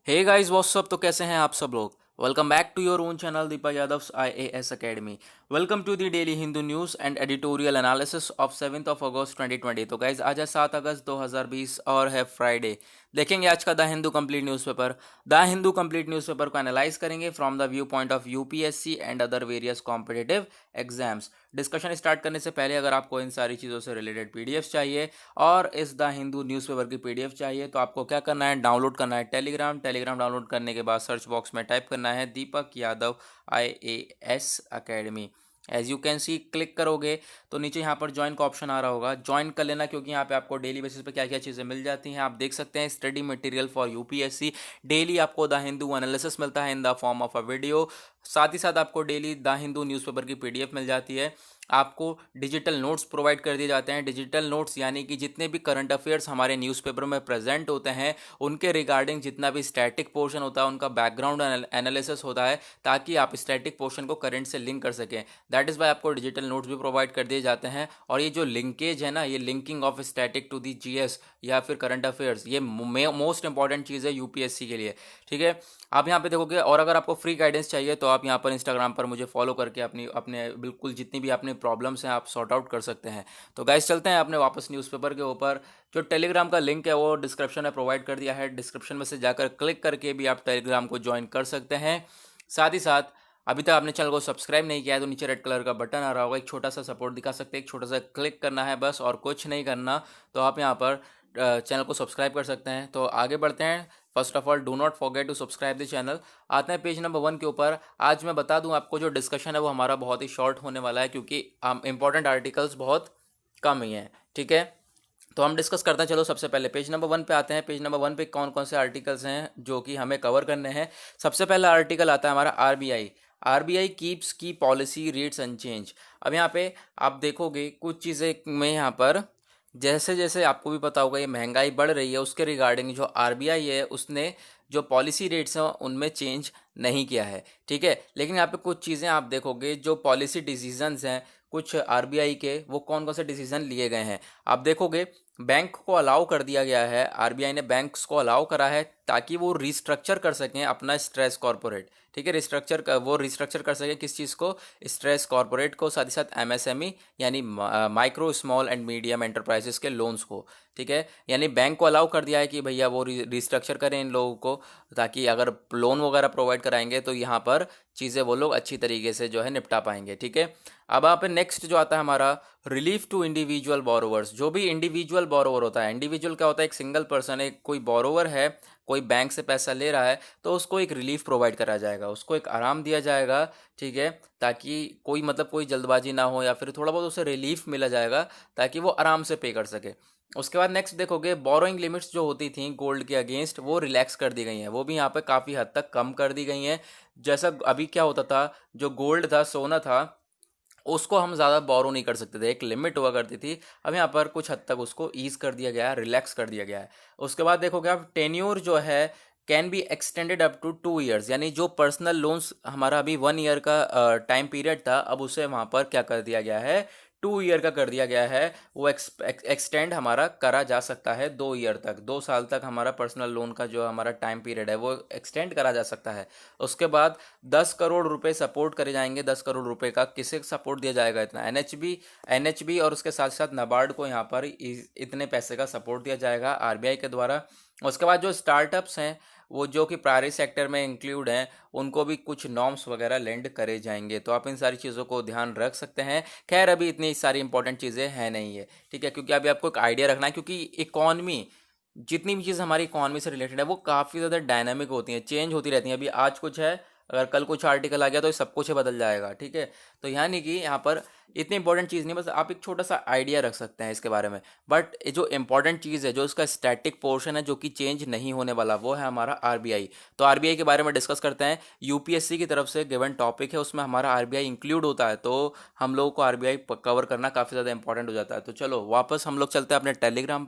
Hey guys what's up. तो कैसे हैं आप सब लोग। Welcome back to your own channel Deepa Yadav IAS academy. Welcome to the daily Hindu news and editorial analysis of 7 August 2020। तो गाइस आज है 7 अगस्त 2020 और है फ्राइडे। देखेंगे आज का the Hindu complete newspaper. The Hindu complete newspaper को एनालाइज करेंगे from the view point of UPSC and other various competitive exams. Discussion start करने से पहले अगर आपको इन सारी चीज़ों से रिलेटेड पीडीएफ चाहिए और इस द हिंदू न्यूज़पेपर की पीडीएफ चाहिए तो आपको क्या करना है, डाउनलोड करना है टेलीग्राम डाउनलोड करने के बाद सर्च बॉक्स में टाइप करना है Deepak Yadav IAS academy. As you can see click करोगे तो नीचे यहाँ पर ज्वाइन का ऑप्शन आ रहा होगा, ज्वाइन कर लेना क्योंकि यहाँ पे आपको डेली बेसिस पे क्या क्या चीज़ें मिल जाती हैं आप देख सकते हैं। Study material for UPSC, daily आपको द हिंदू एनालिसिस मिलता है in the form of a video. साथ ही साथ आपको डेली द हिंदू न्यूज़पेपर की पीडीएफ मिल जाती है। आपको डिजिटल नोट्स प्रोवाइड कर दिए जाते हैं। डिजिटल नोट्स यानी कि जितने भी करंट अफेयर्स हमारे न्यूज़पेपर में प्रेजेंट होते हैं उनके रिगार्डिंग जितना भी स्टैटिक पोर्शन होता है उनका बैकग्राउंड एनालिसिस होता है ताकि आप स्टैटिक पोर्शन को करंट से लिंक कर सकें। दैट इज़ वाई आपको डिजिटल नोट्स भी प्रोवाइड कर दिए जाते हैं। और ये जो लिंकेज है ना, ये linking of static to the GS या फिर करंट अफेयर्स, ये मोस्ट इंपॉर्टेंट चीज़ है यूपीएससी के लिए। ठीक है, आप यहाँ पे देखोगे। और अगर आपको फ्री गाइडेंस चाहिए तो आप यहाँ पर इंस्टाग्राम पर मुझे फॉलो करके अपनी अपने बिल्कुल जितनी भी अपनी प्रॉब्लम्स हैं आप सॉर्ट आउट कर सकते हैं। तो गाइस चलते हैं अपने वापस न्यूज़पेपर के ऊपर। जो टेलीग्राम का लिंक है वो डिस्क्रिप्शन में प्रोवाइड कर दिया है। डिस्क्रिप्शन में से जाकर क्लिक करके भी आप टेलीग्राम को ज्वाइन कर सकते हैं। साथ ही साथ अभी तक आपने चैनल को सब्सक्राइब नहीं किया है तो नीचे रेड कलर का बटन आ रहा होगा, एक छोटा सा सपोर्ट दिखा सकते हैं, एक छोटा सा क्लिक करना है बस और कुछ नहीं करना। तो आप यहाँ पर चैनल को सब्सक्राइब कर सकते हैं। तो आगे बढ़ते हैं। First of all do not forget to subscribe the channel. आते हैं पेज नंबर 1 के ऊपर। आज मैं बता दूं आपको जो डिस्कशन है वो हमारा बहुत ही शॉर्ट होने वाला है क्योंकि इंपॉर्टेंट आर्टिकल्स बहुत कम ही हैं। ठीक है, तो हम डिस्कस करते हैं। चलो सबसे पहले पेज नंबर 1 पे आते हैं। पेज नंबर 1 पे कौन कौन से आर्टिकल्स हैं जो कि हमें कवर करने हैं। सबसे पहला आर्टिकल आता है हमारा आरबीआई कीप्स की पॉलिसी रेट्स अनचेंज। अब यहाँ पे आप देखोगे कुछ चीज़ें में यहाँ पर जैसे जैसे आपको भी पता होगा ये महंगाई बढ़ रही है उसके रिगार्डिंग जो आरबीआई है उसने जो पॉलिसी रेट्स हैं उनमें चेंज नहीं किया है। ठीक है, लेकिन यहाँ पे कुछ चीज़ें आप देखोगे जो पॉलिसी डिसीजंस हैं कुछ आरबीआई के, वो कौन कौन से डिसीजन लिए गए हैं आप देखोगे। बैंक को अलाउ कर दिया गया है, आरबीआई ने बैंक्स को अलाउ करा है ताकि वो रिस्ट्रक्चर कर सकें अपना स्ट्रेस कॉर्पोरेट। ठीक है, वो रिस्ट्रक्चर कर सकें किस चीज़ को, स्ट्रेस कॉर्पोरेट को, साथ ही साथ एमएसएमई यानी micro small and medium enterprises के लोन्स को। ठीक है, यानी बैंक को अलाउ कर दिया है कि भैया वो रिस्ट्रक्चर करें इन लोगों को ताकि अगर लोन वगैरह प्रोवाइड कराएंगे तो यहाँ पर चीज़ें वो लोग अच्छी तरीके से जो है निपटा पाएंगे। ठीक है, अब यहाँ पे नेक्स्ट जो आता है हमारा रिलीफ टू इंडिविजुअल बोरोवर्स। जो भी इंडिविजुअल बोरोवर होता है, इंडिविजुअल क्या होता है, एक सिंगल पर्सन, एक कोई बोरोवर है, कोई बैंक से पैसा ले रहा है तो उसको एक रिलीफ प्रोवाइड करा जाएगा, उसको एक आराम दिया जाएगा। ठीक है, ताकि कोई कोई जल्दबाजी ना हो या फिर थोड़ा बहुत उसे रिलीफ मिला जाएगा ताकि वो आराम से पे कर सके। उसके बाद नेक्स्ट देखोगे बोरोइंग लिमिट्स जो होती थी गोल्ड के अगेंस्ट वो रिलैक्स कर दी गई हैं, वो भी यहाँ पे काफ़ी हद तक कम कर दी गई हैं। जैसा अभी क्या होता था, जो गोल्ड था, सोना था, उसको हम ज़्यादा बोरो नहीं कर सकते थे, एक लिमिट हुआ करती थी। अब यहाँ पर कुछ हद तक उसको ईज कर दिया गया है, रिलैक्स कर दिया गया है। उसके बाद देखोगे आप टेन्योर जो है can be extended up to 2 years, यानी जो पर्सनल लोन्स हमारा अभी 1 ईयर का टाइम पीरियड था अब उसे वहाँ पर क्या कर दिया गया है, 2 ईयर का कर दिया गया है। वो एक्सटेंड हमारा करा जा सकता है 2 ईयर तक, 2 साल तक हमारा पर्सनल लोन का जो हमारा टाइम पीरियड है वो एक्सटेंड करा जा सकता है। उसके बाद 10 करोड़ रुपए सपोर्ट करे जाएंगे। 10 करोड़ रुपए का किसे सपोर्ट दिया जाएगा, इतना एनएचबी और उसके साथ साथ नाबार्ड को यहाँ पर इतने पैसे का सपोर्ट दिया जाएगा आरबीआई के द्वारा। उसके बाद जो स्टार्टअप्स हैं वो जो कि प्राइवेट सेक्टर में इंक्लूड हैं उनको भी कुछ नॉर्म्स वगैरह लेंड करे जाएंगे। तो आप इन सारी चीज़ों को ध्यान रख सकते हैं। खैर अभी इतनी सारी इंपॉर्टेंट चीज़ें हैं नहीं है। ठीक है, क्योंकि अभी आपको एक आइडिया रखना है क्योंकि इकॉनमी, जितनी भी चीज़ हमारी इकॉनमी से रिलेटेड है वो काफ़ी ज़्यादा डायनामिक होती हैं, चेंज होती रहती हैं। अभी आज कुछ है, अगर कल कुछ आर्टिकल आ गया तो ये सब कुछ ही बदल जाएगा। ठीक है, तो यानी कि यहाँ पर इतनी इंपॉर्टेंट चीज़ नहीं, बस आप एक छोटा सा आइडिया रख सकते हैं इसके बारे में। बट ये जो इंपॉर्टेंट चीज़ है, जो इसका स्टैटिक पोर्शन है जो कि चेंज नहीं होने वाला, वो है हमारा आरबीआई। तो आरबीआई के बारे में डिस्कस करते हैं। यूपीएससी की तरफ से गिवन टॉपिक है उसमें हमारा आरबीआई इंक्लूड होता है, तो हम लोगों को आरबीआई कवर करना काफ़ी ज़्यादा इंपॉर्टेंट हो जाता है। तो चलो वापस हम लोग चलते हैं अपने टेलीग्राम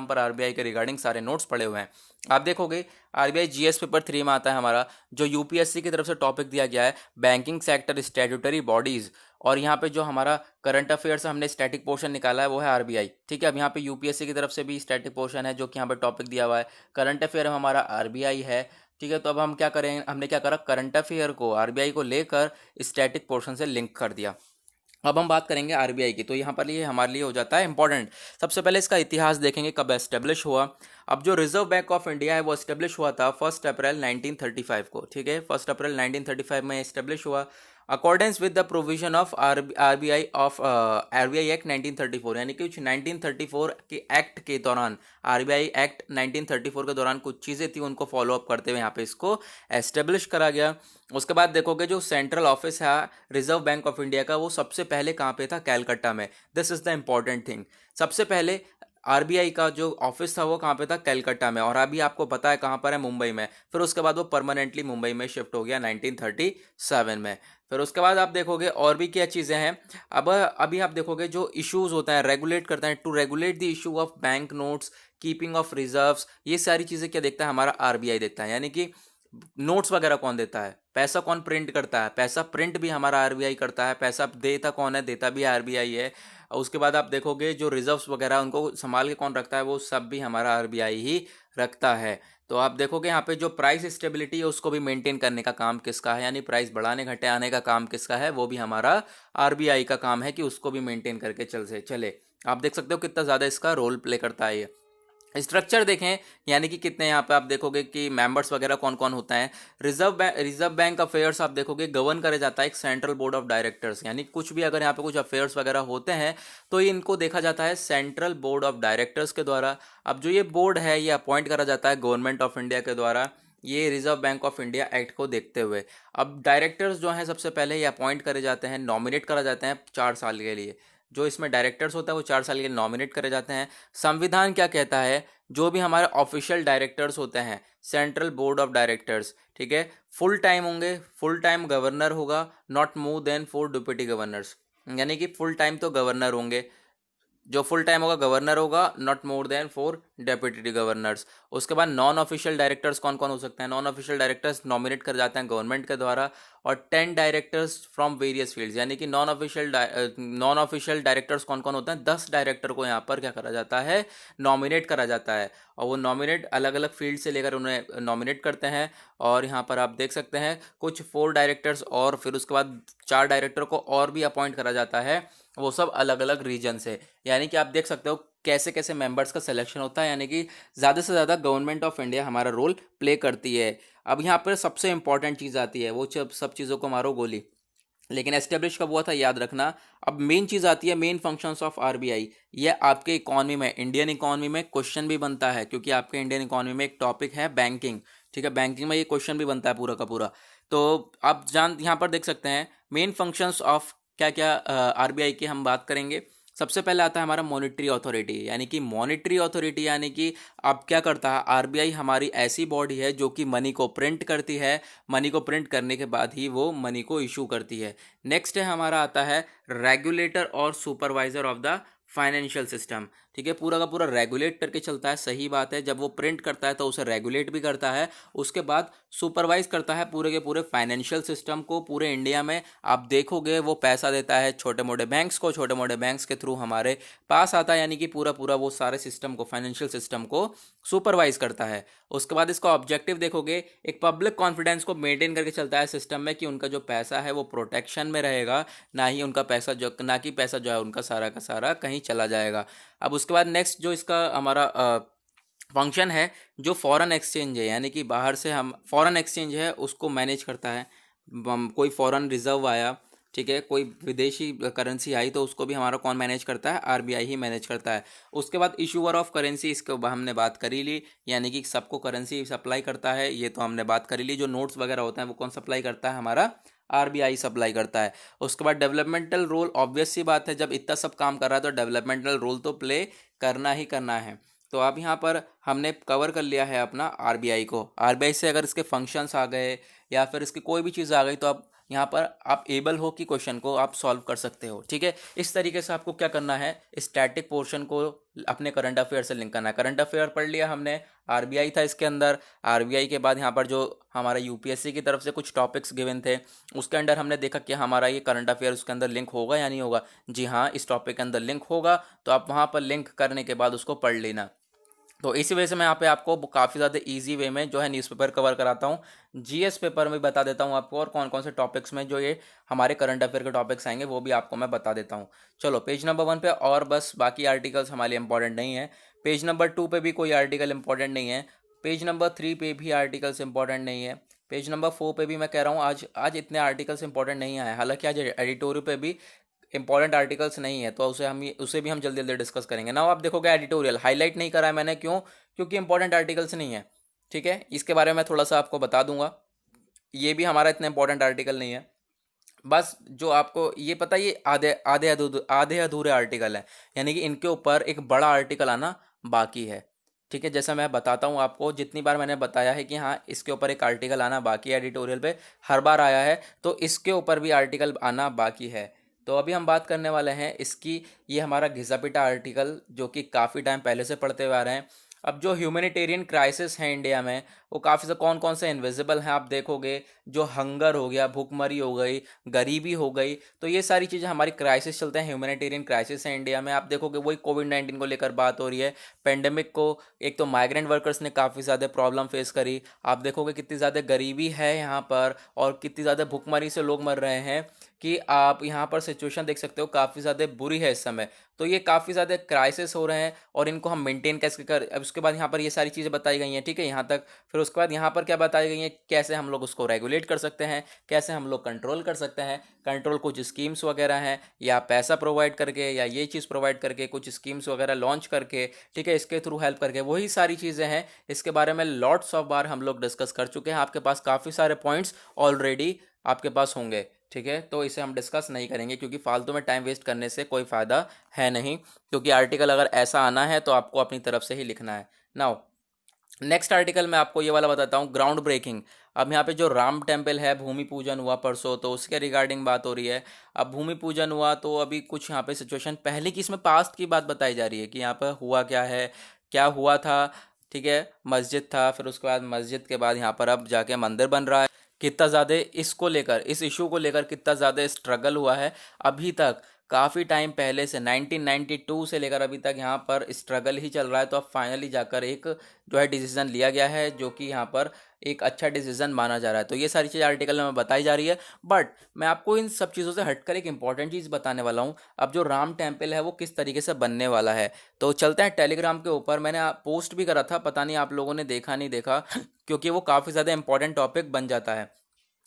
पर आरबीआई के रिगार्डिंग सारे नोट्स पड़े हुए हैं। आप देखोगे आरबीआई जीएस पेपर 3 में आता है हमारा, जो यूपीएससी की तरफ से टॉपिक दिया गया है बैंकिंग सेक्टर स्टैट्यूटरी बॉडीज। और यहाँ पे जो हमारा करंट अफेयर्स हमने स्टैटिक पोर्शन निकाला है वो है आरबीआई। ठीक है, अब यहाँ पे यूपीएससी की तरफ से भी स्टैटिक पोर्शन है जो कि यहाँ पे टॉपिक दिया हुआ है। करंट अफेयर में हमारा आरबीआई है। ठीक है, तो अब हम क्या करें, हमने क्या करा, करंट अफेयर को आरबीआई को लेकर स्टैटिक पोर्शन से लिंक कर दिया। अब हम बात करेंगे आरबीआई की, तो यहाँ पर ये हमारे लिए हो जाता है इंपॉर्टेंट। सबसे पहले इसका इतिहास देखेंगे, कब एस्टेब्लिश हुआ। अब जो रिजर्व बैंक ऑफ इंडिया है वो एस्टेब्लिश हुआ था 1 अप्रैल 1935 को। ठीक है, 1 अप्रैल 1935 में एस्टेब्लिश हुआ accordance with the provision of RBI act 1934, यानी कि कुछ 1934 के एक्ट के दौरान, आरबीआई एक्ट 1934 के दौरान कुछ चीज़ें थी, उनको फॉलो अप करते हुए यहाँ पे इसको एस्टेब्लिश करा गया। उसके बाद देखोगे जो सेंट्रल ऑफिस है रिजर्व बैंक ऑफ इंडिया का, वो सबसे पहले कहाँ पे था, कैलकाटा में। This is the important thing. सबसे पहले आरबीआई का जो ऑफिस था वो कहाँ पे था, कैलकाटा में, और अभी आपको पता है कहाँ पर है, मुंबई में। फिर उसके बाद वो परमानेंटली मुंबई में शिफ्ट हो गया 1937 में। फिर उसके बाद आप देखोगे और भी क्या चीज़ें हैं। अब अभी आप देखोगे जो इश्यूज होता है, रेगुलेट करता है, to regulate the issue of bank notes, keeping of reserves, ये सारी चीज़ें क्या देखता है, हमारा आरबीआई देखता है। यानी कि नोट्स वगैरह कौन देता है, पैसा कौन प्रिंट करता है, पैसा प्रिंट भी हमारा आरबीआई करता है, पैसा देता कौन है, देता भी आरबीआई है। और उसके बाद आप देखोगे जो रिजर्व्स वगैरह उनको संभाल के कौन रखता है, वो सब भी हमारा आरबीआई ही रखता है। तो आप देखोगे यहाँ पे जो प्राइस स्टेबिलिटी है उसको भी मेंटेन करने का काम किसका है, यानी प्राइस बढ़ाने घटे आने का काम किसका है, वो भी हमारा आरबीआई का काम है कि उसको भी मेंटेन करके चले। आप देख सकते हो कितना ज़्यादा इसका रोल प्ले करता है ये। स्ट्रक्चर देखें, यानी कि कितने यहाँ पे आप देखोगे कि मेंबर्स वगैरह कौन कौन होता है। रिजर्व बैंक अफेयर्स आप देखोगे गवर्न करे जाता है एक सेंट्रल बोर्ड ऑफ डायरेक्टर्स, यानी कुछ भी अगर यहाँ पे कुछ अफेयर्स वगैरह होते हैं तो इनको देखा जाता है सेंट्रल बोर्ड ऑफ डायरेक्टर्स के द्वारा। अब जो ये बोर्ड है ये अपॉइंट करा जाता है गवर्नमेंट ऑफ इंडिया के द्वारा, ये reserve bank of India act को देखते हुए। अब डायरेक्टर्स जो हैं सबसे पहले ये अपॉइंट करे जाते हैं, नॉमिनेट करा जाते हैं 4 साल के लिए। जो इसमें डायरेक्टर्स होता है वो 4 साल के लिए नॉमिनेट करे जाते हैं। संविधान क्या कहता है, जो भी हमारे ऑफिशियल डायरेक्टर्स होते हैं सेंट्रल बोर्ड ऑफ डायरेक्टर्स, ठीक है, फुल टाइम होंगे, फुल टाइम गवर्नर होगा, not more than 4 deputy governors, यानी कि फुल टाइम तो गवर्नर होंगे, जो फुल टाइम होगा गवर्नर होगा, not more than 4 deputy governors. उसके बाद नॉन ऑफिशियल डायरेक्टर्स कौन कौन हो सकते हैं, नॉन ऑफिशियल डायरेक्टर्स नॉमिनेट कर जाते हैं गवर्नमेंट के द्वारा, और 10 डायरेक्टर्स फ्रॉम वेरियस फील्ड्स, यानी कि नॉन ऑफिशियल डायरेक्टर्स कौन कौन होते हैं, 10 डायरेक्टर को यहाँ पर क्या करा जाता है, नॉमिनेट करा जाता है। और वो नॉमिनेट अलग अलग फील्ड से लेकर उन्हें नॉमिनेट करते हैं। और यहाँ पर आप देख सकते हैं कुछ 4 डायरेक्टर्स, और फिर उसके बाद 4 डायरेक्टर को और भी अपॉइंट करा जाता है, वो सब अलग अलग रीजन से। यानी कि आप देख सकते हो कैसे कैसे मेंबर्स का सिलेक्शन होता है, यानी कि ज़्यादा से ज़्यादा गवर्नमेंट ऑफ इंडिया हमारा रोल प्ले करती है। अब यहाँ पर सबसे इंपॉर्टेंट चीज़ आती है, वो सब चीज़ों को मारो गोली, लेकिन एस्टेब्लिश कब हुआ था याद रखना। अब मेन चीज़ आती है मेन फंक्शंस ऑफ आरबीआई। ये आपके इकॉनमी में, इंडियन इकॉनमी में क्वेश्चन भी बनता है, क्योंकि आपके इंडियन इकॉनमी में एक टॉपिक है बैंकिंग। ठीक है, बैंकिंग में ये क्वेश्चन भी बनता है पूरा का पूरा। तो आप यहाँ पर देख सकते हैं मेन फंक्शंस ऑफ क्या क्या आरबीआई की हम बात करेंगे। सबसे पहले आता है हमारा मॉनिटरी अथॉरिटी, यानी कि मॉनिटरी अथॉरिटी, यानी कि अब क्या करता है आरबीआई, हमारी ऐसी बॉडी है जो कि मनी को प्रिंट करती है, मनी को प्रिंट करने के बाद ही वो मनी को इशू करती है। नेक्स्ट है हमारा आता है रेगुलेटर और supervisor of the financial system. ठीक है, पूरा का पूरा रेगुलेट करके चलता है, सही बात है, जब वो प्रिंट करता है तो उसे रेगुलेट भी करता है, उसके बाद सुपरवाइज करता है पूरे के पूरे फाइनेंशियल सिस्टम को पूरे इंडिया में। आप देखोगे वो पैसा देता है छोटे मोटे बैंक्स को, छोटे मोटे बैंक्स के थ्रू हमारे पास आता है, यानी कि पूरा पूरा वो सारे सिस्टम को, फाइनेंशियल सिस्टम को सुपरवाइज करता है। उसके बाद इसका ऑब्जेक्टिव देखोगे, एक पब्लिक कॉन्फिडेंस को मेंटेन करके चलता है सिस्टम में, कि उनका जो पैसा है वो प्रोटेक्शन में रहेगा, ना ही उनका पैसा ना कि पैसा जो है उनका सारा का सारा कहीं चला जाएगा। अब उसके बाद नेक्स्ट जो इसका हमारा फंक्शन है, जो फॉरेन एक्सचेंज है, यानी कि बाहर से हम फॉरेन एक्सचेंज है उसको मैनेज करता है। कोई फॉरेन रिजर्व आया, ठीक है, कोई विदेशी करेंसी आई, तो उसको भी हमारा कौन मैनेज करता है, आरबीआई ही मैनेज करता है। उसके बाद इशूअर ऑफ करेंसी, इसके हमने बात करी ली, यानी कि सबको करेंसी सप्लाई करता है, ये तो हमने बात करी ली। जो नोट्स वगैरह होते हैं वो कौन सप्लाई करता है, हमारा आरबीआई सप्लाई करता है। उसके बाद डेवलपमेंटल रोल, ऑब्वियस सी बात है, जब इतना सब काम कर रहा है तो डेवलपमेंटल रोल तो प्ले करना ही करना है। तो अब यहाँ पर हमने कवर कर लिया है अपना आरबीआई को। आरबीआई से अगर इसके फंक्शंस आ गए या फिर इसकी कोई भी चीज़ आ गई, तो अब यहाँ पर आप एबल हो कि क्वेश्चन को आप सॉल्व कर सकते हो। ठीक है, इस तरीके से आपको क्या करना है, स्टैटिक पोर्शन को अपने करंट अफेयर से लिंक करना है। करंट अफेयर पढ़ लिया हमने, आरबीआई था इसके अंदर, आरबीआई के बाद यहाँ पर जो हमारा यूपीएससी की तरफ से कुछ टॉपिक्स गिवन थे, उसके अंदर हमने देखा कि हमारा ये करंट अफेयर उसके अंदर लिंक होगा या नहीं होगा। जी हाँ, इस टॉपिक के अंदर लिंक होगा, तो आप वहाँ पर लिंक करने के बाद उसको पढ़ लेना। तो इसी वजह से मैं यहाँ पे आपको काफ़ी ज़्यादा इजी वे में जो है न्यूज़पेपर कवर कराता हूँ। जीएस पेपर में बता देता हूँ आपको, और कौन कौन से टॉपिक्स में जो ये हमारे करंट अफेयर के टॉपिक्स आएंगे वो भी आपको मैं बता देता हूँ। चलो पेज नंबर 1 पे, और बस बाकी आर्टिकल्स हमारे लिए इंपॉर्टेंट नहीं है। पेज नंबर 2 पे भी कोई आर्टिकल इंपॉर्टेंट नहीं है। पेज नंबर 3 पे भी आर्टिकल्स इंपॉर्टेंट नहीं है। पेज नंबर 4 पे भी मैं कह रहा हूँ आज आज इतने आर्टिकल्स इंपॉर्टेंट नहीं आए। हालांकि आज एडिटोरियल पे भी इंपॉर्टेंट आर्टिकल्स नहीं है, तो उसे भी हम जल्दी जल्दी डिस्कस करेंगे ना। आप देखोगे एडिटोरियल हाईलाइट नहीं करा है मैंने, क्यों? क्योंकि इंपॉर्टेंट आर्टिकल्स नहीं है। ठीक है, इसके बारे में मैं थोड़ा सा आपको बता दूंगा। ये भी हमारा इतना इंपॉर्टेंट आर्टिकल नहीं है। बस जो आपको ये पता है, ये आधे अधूरे आर्टिकल है, यानी कि इनके ऊपर एक बड़ा आर्टिकल आना बाकी है। ठीक है, जैसा मैं बताता हूँ आपको, जितनी बार मैंने बताया है कि हाँ इसके ऊपर एक आर्टिकल आना बाकी है एडिटोरियल पे, हर बार आया है, तो इसके ऊपर भी आर्टिकल आना बाकी है। तो अभी हम बात करने वाले हैं इसकी। ये हमारा घिसा पिटा आर्टिकल जो कि काफ़ी टाइम पहले से पढ़ते हुए आ रहे हैं। अब जो ह्यूमैनिटेरियन क्राइसिस है इंडिया में, वो काफ़ी से कौन कौन से इनविजिबल हैं आप देखोगे। जो हंगर हो गया, भूखमरी हो गई, गरीबी हो गई, तो ये सारी चीज़ें हमारी क्राइसिस चलते हैं, ह्यूमैनिटेरियन क्राइसिस है इंडिया में। आप देखोगे वही कोविड-19 को लेकर बात हो रही है, पेंडेमिक को। एक तो माइग्रेंट वर्कर्स ने काफ़ी ज़्यादा प्रॉब्लम फेस करी। आप देखोगे कितनी ज़्यादा गरीबी है यहाँ पर, और कितनी ज़्यादा भूखमरी से लोग मर रहे हैं, कि आप यहाँ पर सिचुएशन देख सकते हो काफ़ी ज़्यादा बुरी है इस समय। तो ये काफ़ी ज़्यादा क्राइसिस हो रहे हैं, और इनको हम मेंटेन कैसे कर। अब उसके बाद यहाँ पर ये सारी चीज़ें बताई गई हैं, ठीक है, यहाँ तक। फिर उसके बाद यहाँ पर क्या बताई गई हैं, कैसे हम लोग उसको रेगुलेट कर सकते हैं, कैसे हम लोग कंट्रोल कर सकते हैं। कंट्रोल कुछ स्कीम्स वगैरह हैं, या पैसा प्रोवाइड करके, या ये चीज़ प्रोवाइड करके, कुछ स्कीम्स वगैरह लॉन्च करके, ठीक है, इसके थ्रू हेल्प करके, वही सारी चीज़ें हैं। इसके बारे में लॉट्स ऑफ बार हम लोग डिस्कस कर चुके हैं, आपके पास काफ़ी सारे पॉइंट्स ऑलरेडी आपके पास होंगे। ठीक है, तो इसे हम डिस्कस नहीं करेंगे, क्योंकि फालतू में टाइम वेस्ट करने से कोई फ़ायदा है नहीं। क्योंकि आर्टिकल अगर ऐसा आना है तो आपको अपनी तरफ से ही लिखना है। नाउ नेक्स्ट आर्टिकल मैं आपको ये वाला बताता हूँ, ग्राउंड ब्रेकिंग। अब यहाँ पे जो राम टेम्पल है, भूमि पूजन हुआ परसों, तो उसके रिगार्डिंग बात हो रही है। अब भूमि पूजन हुआ तो अभी कुछ यहाँ पे सिचुएशन पहले की, इसमें पास्ट की बात बताई जा रही है कि यहाँ पर हुआ क्या है, क्या हुआ था। ठीक है, मस्जिद था, फिर उसके बाद मस्जिद के बाद यहाँ पर अब जाके मंदिर बन रहा है। कितना ज़्यादा इसको लेकर, इस इशू को लेकर कितना ज़्यादा स्ट्रगल हुआ है अभी तक। काफ़ी टाइम पहले से 1992 से लेकर अभी तक यहाँ पर स्ट्रगल ही चल रहा है। तो अब फाइनली जाकर एक जो है डिसीज़न लिया गया है, जो कि यहाँ पर एक अच्छा डिसीज़न माना जा रहा है। तो ये सारी चीज़ आर्टिकल में बताई जा रही है। बट मैं आपको इन सब चीज़ों से हटकर एक इंपॉर्टेंट चीज़ बताने वाला हूँ। अब जो राम टेम्पल है वो किस तरीके से बनने वाला है, तो चलते हैं टेलीग्राम के ऊपर। मैंने पोस्ट भी करा था, पता नहीं आप लोगों ने देखा नहीं देखा, क्योंकि वो काफ़ी ज़्यादा इंपॉर्टेंट टॉपिक बन जाता है।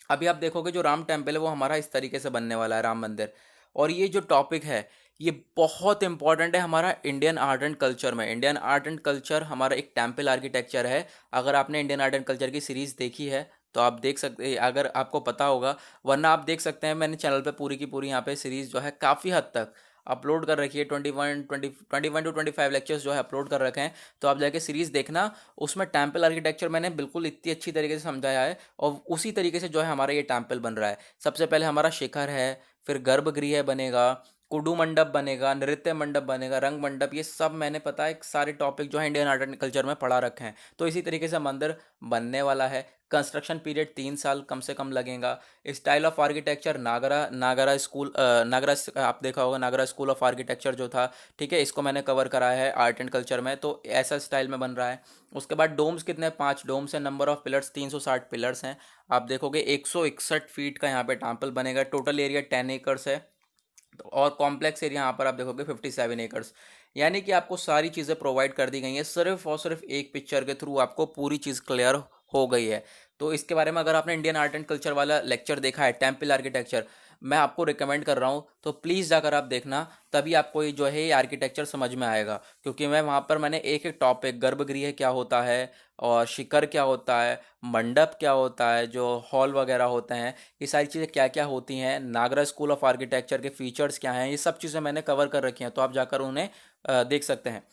अभी आप देखोगे जो राम टेम्पल है वो हमारा इस तरीके से बनने वाला है, राम मंदिर। और ये जो टॉपिक है ये बहुत इंपॉर्टेंट है हमारा इंडियन आर्ट एंड कल्चर में। इंडियन आर्ट एंड कल्चर हमारा एक टेम्पल आर्किटेक्चर है। अगर आपने इंडियन आर्ट एंड कल्चर की सीरीज़ देखी है तो आप देख सकते, अगर आपको पता होगा, वरना आप देख सकते हैं, मैंने चैनल पे पूरी की पूरी यहाँ पे सीरीज़ जो है काफ़ी हद तक अपलोड कर रखी है। 21 टू 25 लेक्चर्स जो है अपलोड कर रखे हैं, तो आप जाके सीरीज़ देखना। उसमें टेम्पल आर्किटेक्चर मैंने बिल्कुल इतनी अच्छी तरीके से समझाया है, और उसी तरीके से जो है हमारा ये टेम्पल बन रहा है। सबसे पहले हमारा शिखर है, फिर गर्भगृह बनेगा, कुडू मंडप बनेगा, नृत्य मंडप बनेगा, रंग मंडप, ये सब मैंने पता है सारे टॉपिक जो है इंडियन आर्ट एंड कल्चर में पढ़ा रखे हैं। तो इसी तरीके से मंदिर बनने वाला है। कंस्ट्रक्शन पीरियड 3 साल कम से कम लगेगा। Style of architecture Nagara Nagara school, Nagara, आप देखा होगा नागरा स्कूल ऑफ आर्किटेक्चर जो था, ठीक है, इसको मैंने कवर कराया है आर्ट एंड कल्चर में। तो ऐसा स्टाइल में बन रहा है। उसके बाद डोम्स कितने, 5 डोम्स हैं। नंबर ऑफ पिलर्स 360 पिलर्स हैं। आप देखोगे 161 फीट का यहाँ पे टेम्पल बनेगा। टोटल एरिया 10 एकर्स है, और कॉम्प्लेक्स एरिया यहाँ पर आप देखोगे 57 एकर्स। यानी कि आपको सारी चीज़ें प्रोवाइड कर दी गई हैं, सिर्फ और सिर्फ एक पिक्चर के थ्रू आपको पूरी चीज़ क्लियर हो गई है। तो इसके बारे में अगर आपने इंडियन आर्ट एंड कल्चर वाला लेक्चर देखा है, टेम्पल आर्किटेक्चर, मैं आपको रिकमेंड कर रहा हूँ, तो प्लीज़ जाकर आप देखना, तभी आपको ये जो है ये आर्किटेक्चर समझ में आएगा। क्योंकि मैं वहाँ पर मैंने एक एक टॉपिक, गर्भगृह क्या होता है, और शिखर क्या होता है, मंडप क्या होता है, जो हॉल वगैरह होते हैं, ये सारी चीज़ें क्या क्या होती हैं, नागरा स्कूल ऑफ आर्किटेक्चर के फीचर्स क्या हैं, ये सब चीज़ें मैंने कवर कर रखी हैं। तो आप जाकर उन्हें देख सकते हैं।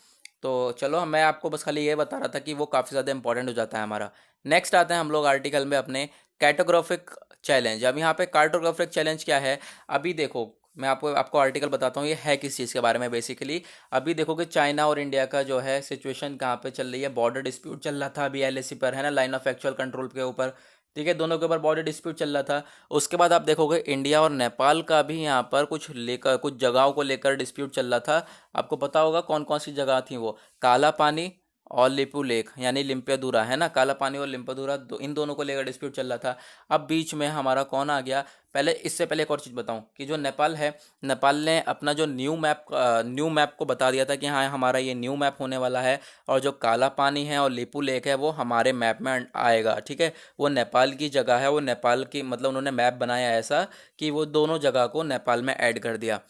तो चलो, मैं आपको बस खाली ये बता रहा था कि वो काफ़ी ज़्यादा इंपॉर्टेंट हो जाता है हमारा। नेक्स्ट आते हैं हम लोग आर्टिकल में अपने, कैटोग्राफिक चैलेंज। अब यहाँ पे कार्टोग्राफिक चैलेंज क्या है, अभी देखो मैं आपको आर्टिकल बताता हूँ ये है किस चीज़ के बारे में बेसिकली। अभी देखोगे चाइना और इंडिया का जो है सिचुएशन कहाँ पे चल रही है, बॉर्डर डिस्प्यूट चल रहा था अभी एलएसी पर, है ना, लाइन ऑफ एक्चुअल कंट्रोल के ऊपर। ठीक है, दोनों के ऊपर बॉर्डर डिस्प्यूट चल रहा था। उसके बाद आप देखोगे इंडिया और नेपाल का भी यहाँ पर कुछ जगहों को लेकर डिस्प्यूट चल रहा था। आपको पता होगा कौन कौन सी जगह थी वो, काला पानी और लिपू लेक यानी लिम्पियाधुरा है ना, काला पानी और लिम्पियाधुरा इन दोनों को लेकर डिस्प्यूट चल रहा था। अब बीच में हमारा कौन आ गया, पहले इससे पहले एक और चीज़ बताऊं कि जो नेपाल है, नेपाल ने अपना जो न्यू मैप को बता दिया था कि हाँ हमारा ये न्यू मैप होने वाला है, और जो काला पानी है और लिपू लेक है वो हमारे मैप में आएगा। ठीक है, वो नेपाल की जगह है, वो नेपाल की मतलब उन्होंने मैप बनाया ऐसा कि वो दोनों जगह को नेपाल में ऐड कर दिया।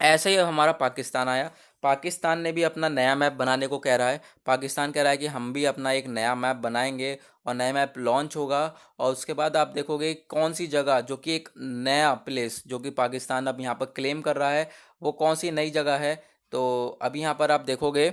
ऐसे ही हमारा पाकिस्तान आया, पाकिस्तान ने भी अपना नया मैप बनाने को कह रहा है। पाकिस्तान कह रहा है कि हम भी अपना एक नया मैप बनाएंगे और नया मैप लॉन्च होगा, और उसके बाद आप देखोगे कौन सी जगह, जो कि एक नया प्लेस जो कि पाकिस्तान अब यहाँ पर क्लेम कर रहा है, वो कौन सी नई जगह है। तो अभी यहाँ पर आप देखोगे,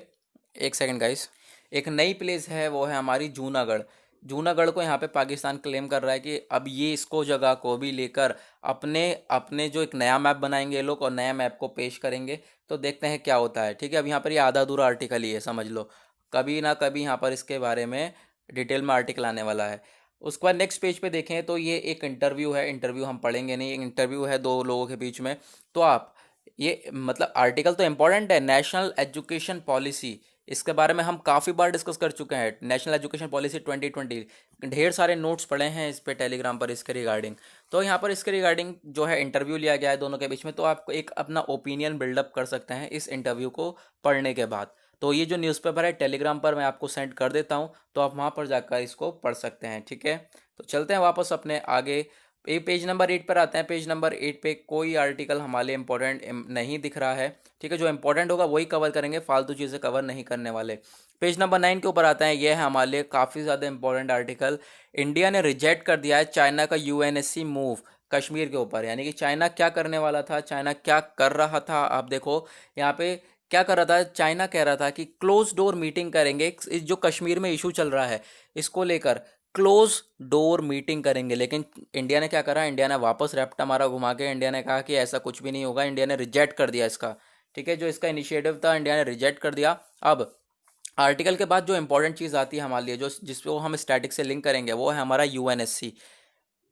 एक सेकंड गाइस, एक नई प्लेस है, वो है हमारी जूनागढ़। जूनागढ़ को यहाँ पे पाकिस्तान क्लेम कर रहा है कि अब ये इसको जगह को भी लेकर अपने अपने जो एक नया मैप बनाएंगे ये लोग, और नया मैप को पेश करेंगे। तो देखते हैं क्या होता है। ठीक है, अब यहाँ पर ये आधा अधूरा आर्टिकल ही है, समझ लो, कभी ना कभी यहाँ पर इसके बारे में डिटेल में आर्टिकल आने वाला है। उसके बाद नेक्स्ट पेज पे देखें तो ये एक इंटरव्यू है, इंटरव्यू हम पढ़ेंगे नहीं, एक इंटरव्यू है दो लोगों के बीच में। तो आप ये मतलब आर्टिकल तो इम्पोर्टेंट है, नेशनल एजुकेशन पॉलिसी, इसके बारे में हम काफ़ी बार डिस्कस कर चुके हैं। नेशनल एजुकेशन पॉलिसी 2020, ढेर सारे नोट्स पड़े हैं इस पे टेलीग्राम पर इसके रिगार्डिंग। तो यहाँ पर इसके रिगार्डिंग जो है इंटरव्यू लिया गया है दोनों के बीच में, तो आप एक अपना ओपिनियन बिल्डअप कर सकते हैं इस इंटरव्यू को पढ़ने के बाद। तो ये जो न्यूज़पेपर है टेलीग्राम पर मैं आपको सेंड कर देता हूँ, तो आप वहाँ पर जाकर इसको पढ़ सकते हैं। ठीक है, तो चलते हैं वापस अपने आगे। ये पेज नंबर 8 पर आते हैं। पेज नंबर 8 पे कोई आर्टिकल हमारे लिए इंपॉर्टेंट नहीं दिख रहा है। ठीक है, जो इंपॉर्टेंट होगा वही कवर करेंगे, फालतू चीज़ें कवर नहीं करने वाले। पेज नंबर 9 के ऊपर आते हैं, यह है हमारे लिए काफ़ी ज़्यादा इंपॉर्टेंट आर्टिकल। इंडिया ने रिजेक्ट कर दिया है चाइना का यूएनएससी मूव कश्मीर के ऊपर, यानी कि चाइना क्या करने वाला था, चाइना क्या कर रहा था। आप देखो यहाँ पे क्या कर रहा था, चाइना कह रहा था कि क्लोज डोर मीटिंग करेंगे, जो कश्मीर में इशू चल रहा है इसको लेकर क्लोज डोर मीटिंग करेंगे। लेकिन इंडिया ने क्या करा, इंडिया ने वापस रैप्टा मारा घुमा के, इंडिया ने कहा कि ऐसा कुछ भी नहीं होगा, इंडिया ने रिजेक्ट कर दिया इसका। ठीक है, जो इसका इनिशिएटिव था इंडिया ने रिजेक्ट कर दिया। अब आर्टिकल के बाद जो इंपॉर्टेंट चीज़ आती है हमारे लिए, जो जिसको हम स्टैटिक से लिंक करेंगे, वो है हमारा यूएनएससी।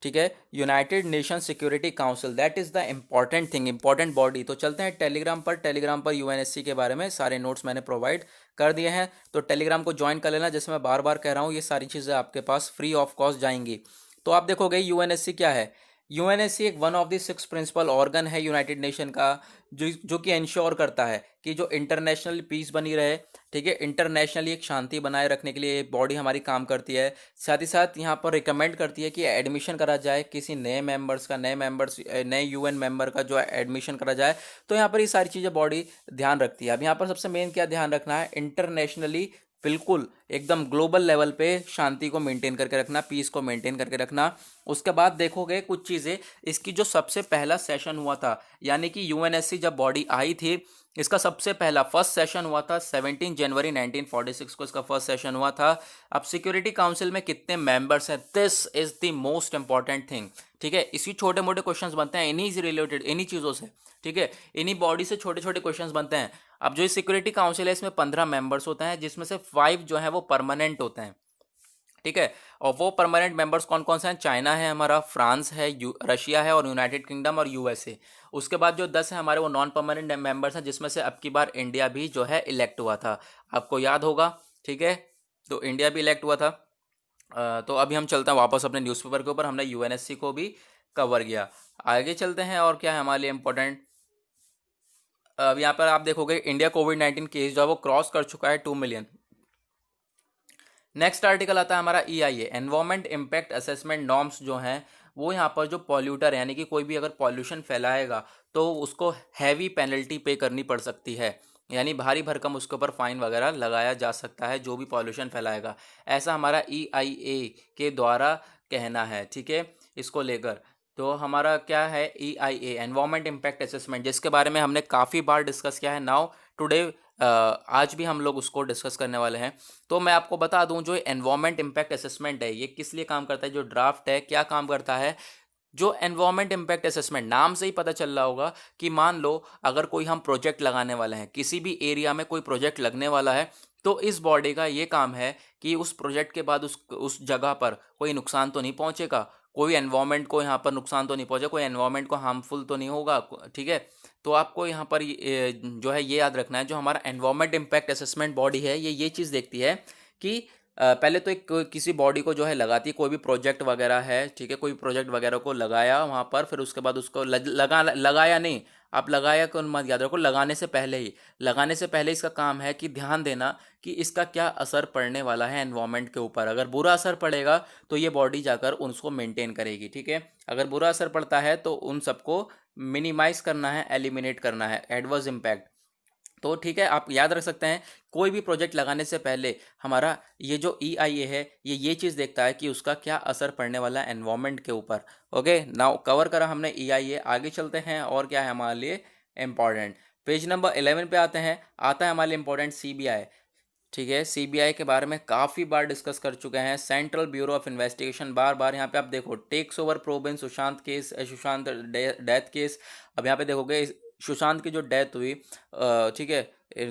ठीक है, United nation security council, that is the important thing, important body. तो चलते हैं टेलीग्राम पर यूएनएससी के बारे में सारे नोट्स मैंने प्रोवाइड कर दिए हैं, तो टेलीग्राम को ज्वाइन कर लेना। जैसे मैं बार बार कह रहा हूँ, ये सारी चीज़ें आपके पास फ्री ऑफ कॉस्ट जाएंगी। तो आप देखोगे यूएनएससी क्या है। यूएनएससी एक one of the 6 principal organ है यूनाइटेड नेशन का, जो कि इंश्योर करता है कि जो इंटरनेशनल पीस बनी रहे। ठीक है, इंटरनेशनली एक शांति बनाए रखने के लिए ये बॉडी हमारी काम करती है। साथ ही साथ यहाँ पर रिकमेंड करती है कि एडमिशन करा जाए किसी नए यूएन मेंबर का जो एडमिशन करा जाए। तो यहाँ पर ये सारी चीज़ें बॉडी ध्यान रखती है। अब यहाँ पर सबसे मेन क्या ध्यान रखना है, इंटरनेशनली बिल्कुल एकदम ग्लोबल लेवल पे शांति को मेंटेन करके रखना, पीस को मेंटेन करके रखना। उसके बाद देखोगे कुछ चीज़ें, इसकी जो सबसे पहला सेशन हुआ था, यानी कि यूएनएससी जब बॉडी आई थी, इसका सबसे पहला फर्स्ट सेशन हुआ था 17 जनवरी 1946 को, इसका फर्स्ट सेशन हुआ था। अब सिक्योरिटी काउंसिल में कितने मेंबर्स हैं, this is the most important thing. ठीक है, इसी छोटे मोटे क्वेश्चंस बनते हैं इन्हीं से रिलेटेड, इन्हीं चीज़ों से। ठीक है, इन्हीं बॉडी से छोटे छोटे क्वेश्चंस बनते हैं। अब जो सिक्योरिटी काउंसिल है, इसमें 15 मेंबर्स होते हैं, जिसमें से 5 जो है वो परमानेंट होते हैं। ठीक है, और वो परमानेंट मेंबर्स कौन कौन से हैं, चाइना है हमारा, फ्रांस है, रशिया है, और यूनाइटेड किंगडम और यूएसए। उसके बाद जो 10 है हमारे, वो नॉन परमानेंट मेंबर्स हैं, जिसमें से अब की बार इंडिया भी जो है इलेक्ट हुआ था, आपको याद होगा। ठीक है, तो इंडिया भी इलेक्ट हुआ था। तो अभी हम चलते हैं वापस अपने न्यूज़पेपर के ऊपर, हमने यूएनएससी को भी कवर किया। आगे चलते हैं, और क्या है हमारे लिए इंपॉर्टेंट। अब यहाँ पर आप देखोगे इंडिया कोविड-19 केस जो है वो क्रॉस कर चुका है 2 मिलियन। नेक्स्ट आर्टिकल आता है हमारा EIA, environment impact assessment norms जो हैं वो यहाँ पर जो पॉल्यूटर यानी कि कोई भी अगर पॉल्यूशन फैलाएगा तो उसको हैवी पेनल्टी पे करनी पड़ सकती है, यानी भारी भरकम उसके ऊपर फाइन वगैरह लगाया जा सकता है जो भी पॉल्यूशन फैलाएगा। ऐसा हमारा EIA के द्वारा कहना है। ठीक है, इसको लेकर तो हमारा क्या है, EIA एनवायरमेंट इम्पैक्ट असेसमेंट, जिसके बारे में हमने काफ़ी बार डिस्कस किया है। नाउ टुडे आज भी हम लोग उसको डिस्कस करने वाले हैं। तो मैं आपको बता दूं, जो एनवायरमेंट इम्पैक्ट असेसमेंट है ये किस लिए काम करता है, जो ड्राफ्ट है क्या काम करता है। जो एनवायरमेंट इम्पैक्ट असेसमेंट, नाम से ही पता चल रहा होगा कि मान लो अगर कोई हम प्रोजेक्ट लगाने वाले हैं, किसी भी एरिया में कोई प्रोजेक्ट लगने वाला है, तो इस बॉडी का ये काम है कि उस प्रोजेक्ट के बाद उस जगह पर कोई नुकसान तो नहीं पहुंचेगा, कोई एनवायरनमेंट को यहाँ पर नुकसान तो नहीं पहुंचे, कोई एनवायरनमेंट को हार्मफुल तो नहीं होगा, ठीक है। तो आपको यहाँ पर जो है ये याद रखना है, जो हमारा एनवायरनमेंट इम्पैक्ट असेसमेंट बॉडी है ये चीज़ देखती है कि पहले तो एक किसी बॉडी को जो है लगाती है, कोई भी प्रोजेक्ट वगैरह है, ठीक है, कोई प्रोजेक्ट वगैरह को लगाया वहाँ पर, फिर उसके बाद उसको लगाया नहीं, आप लगाया को मत याद रखो, लगाने से पहले इसका काम है कि ध्यान देना कि इसका क्या असर पड़ने वाला है एनवायरनमेंट के ऊपर। अगर बुरा असर पड़ेगा तो ये बॉडी जाकर उसको मेंटेन करेगी, ठीक है। अगर बुरा असर पड़ता है तो उन सबको मिनिमाइज करना है, एलिमिनेट करना है एडवर्स इम्पैक्ट। तो ठीक है, आप याद रख सकते हैं कोई भी प्रोजेक्ट लगाने से पहले हमारा ये जो EIA है ये चीज़ देखता है कि उसका क्या असर पड़ने वाला है एनवायरनमेंट के ऊपर। ओके, नाउ कवर करा हमने EIA, आगे चलते हैं और क्या है हमारे लिए इम्पॉर्टेंट। पेज नंबर 11 पे आता है हमारे लिए इम्पोर्टेंट CBI, ठीक है। CBI के बारे में काफ़ी बार डिस्कस कर चुके हैं, सेंट्रल ब्यूरो ऑफ इन्वेस्टिगेशन। बार बार यहाँ पे आप देखो takes over probe in Sushant case, Sushant death case. अब यहाँ पे देखोगे सुशांत की जो डेथ हुई, ठीक है,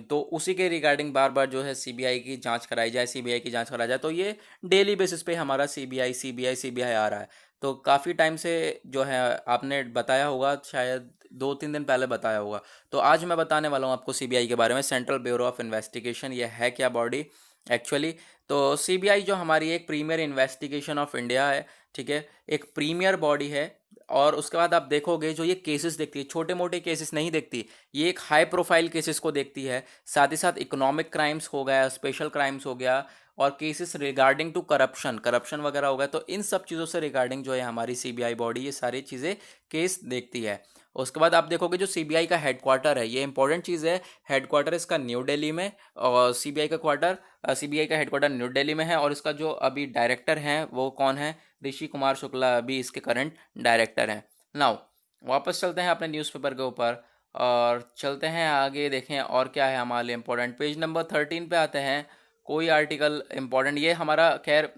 तो उसी के रिगार्डिंग बार बार जो है CBI की जांच कराई जाए, CBI की जांच कराई जाए। तो ये डेली बेसिस पे हमारा CBI आ रहा है। तो काफ़ी टाइम से जो है आपने बताया होगा, शायद 2-3 दिन पहले बताया होगा। तो आज मैं बताने वाला हूँ आपको CBI के बारे में, सेंट्रल ब्यूरो ऑफ इन्वेस्टिगेशन। ये है क्या बॉडी एक्चुअली? तो CBI जो हमारी एक प्रीमियर इन्वेस्टिगेशन ऑफ इंडिया है, ठीक है, एक प्रीमियर बॉडी है। और उसके बाद आप देखोगे जो ये केसेस देखती है, छोटे मोटे केसेस नहीं देखती, ये एक हाई प्रोफाइल केसेस को देखती है। साथ ही साथ इकोनॉमिक क्राइम्स हो गया, स्पेशल क्राइम्स हो गया, और केसेस रिगार्डिंग टू करप्शन वगैरह हो गया। तो इन सब चीज़ों से रिगार्डिंग जो है हमारी CBI बॉडी ये सारी चीज़ें केस देखती है। उसके बाद आप देखोगे जो CBI का हेडक्वार्टर है, ये इंपॉर्टेंट चीज़ है, हेडक्वार्टर इसका न्यू दिल्ली में, और CBI का हेडक्वार्टर न्यू दिल्ली में है। और इसका जो अभी डायरेक्टर हैं वो कौन है? ऋषि कुमार शुक्ला अभी इसके करंट डायरेक्टर हैं। नाउ वापस चलते हैं अपने न्यूज़पेपर के ऊपर और चलते हैं आगे, देखें और क्या है हमारे लिए इम्पोर्टेंट। पेज नंबर 13 पे आते हैं, कोई आर्टिकल इम्पोर्टेंट, ये हमारा खैर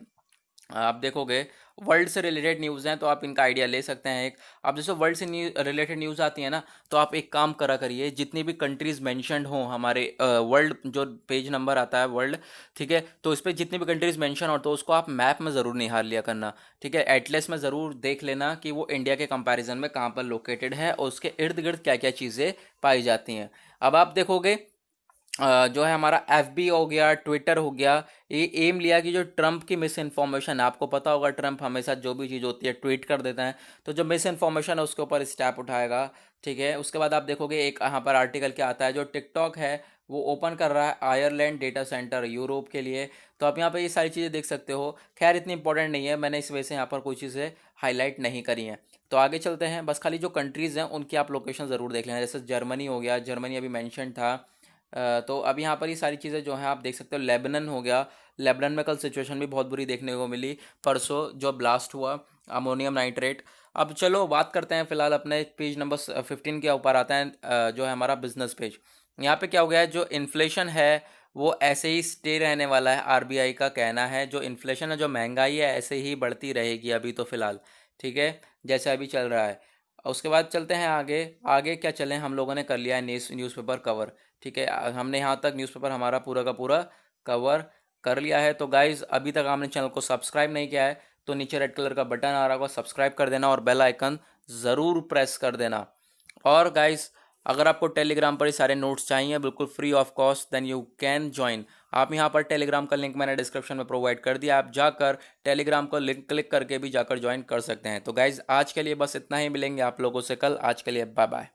आप देखोगे वर्ल्ड से रिलेटेड न्यूज़ हैं तो आप इनका आइडिया ले सकते हैं। एक आप जैसे वर्ल्ड से रिलेटेड न्यूज़ आती है ना, तो आप एक काम करा करिए, जितनी भी कंट्रीज़ मेंशन्ड हों हमारे वर्ल्ड, जो पेज नंबर आता है वर्ल्ड, ठीक है, तो इस पर जितनी भी कंट्रीज़ मेंशन हो तो उसको आप मैप में ज़रूर निहार लिया करना, ठीक है। एटलस में ज़रूर देख लेना कि वो इंडिया के कंपैरिजन में कहाँ पर लोकेटेड है और उसके इर्द गिर्द क्या क्या चीज़ें पाई जाती हैं। अब आप देखोगे जो है हमारा FB हो गया, ट्विटर हो गया, ये एम लिया कि जो ट्रंप की मिस इन्फॉर्मेशन, आपको पता होगा ट्रंप हमेशा जो भी चीज़ होती है ट्वीट कर देता है, तो जो मिस इन्फॉर्मेशन है उसके ऊपर स्टेप उठाएगा, ठीक है। उसके बाद आप देखोगे एक यहाँ पर आर्टिकल क्या आता है, जो टिकटॉक है वो ओपन कर रहा है आयरलैंड डेटा सेंटर यूरोप के लिए। तो आप यहाँ पे ये सारी चीज़ें देख सकते हो। खैर इतनी इंपॉर्टेंट नहीं है, मैंने इस वजह से यहाँ पर कोई चीज़ें हाईलाइट नहीं करी हैं। तो आगे चलते हैं, बस खाली जो कंट्रीज़ हैं उनकी आप लोकेशन ज़रूर देख लेना। जैसे जर्मनी हो गया, जर्मनी अभी मैंशन था। तो अब यहाँ पर ये सारी चीज़ें जो हैं आप देख सकते हो। लेबनन हो गया, लेबनन में कल सिचुएशन भी बहुत बुरी देखने को मिली, परसों जो ब्लास्ट हुआ अमोनियम नाइट्रेट। अब चलो बात करते हैं फिलहाल अपने पेज नंबर 15 के ऊपर आता है, जो है हमारा बिजनेस पेज। यहाँ पे क्या हो गया है, जो इन्फ्लेशन है वो ऐसे ही स्टे रहने वाला है। RBI का कहना है जो इन्फ्लेशन है, जो महंगाई है, ऐसे ही बढ़ती रहेगी अभी तो फिलहाल, ठीक है, जैसे अभी चल रहा है। उसके बाद चलते हैं आगे। आगे क्या चलें, हम लोगों ने कर लिया है न्यूज़पेपर कवर, ठीक है, हमने यहाँ तक न्यूज़पेपर हमारा पूरा का पूरा कवर कर लिया है। तो गाइज़ अभी तक आपने चैनल को सब्सक्राइब नहीं किया है तो नीचे रेड कलर का बटन आ रहा होगा, सब्सक्राइब कर देना और बेल आइकन ज़रूर प्रेस कर देना। और गाइज़ अगर आपको टेलीग्राम पर ये सारे नोट्स चाहिए बिल्कुल free of cost, then you can join. आप यहाँ पर टेलीग्राम का लिंक मैंने डिस्क्रिप्शन में प्रोवाइड कर दिया, आप जाकर टेलीग्राम को लिंक क्लिक करके भी जाकर ज्वाइन कर सकते हैं। तो गाइज़ आज के लिए बस इतना ही, मिलेंगे आप लोगों से कल। आज के लिए बाय बाय।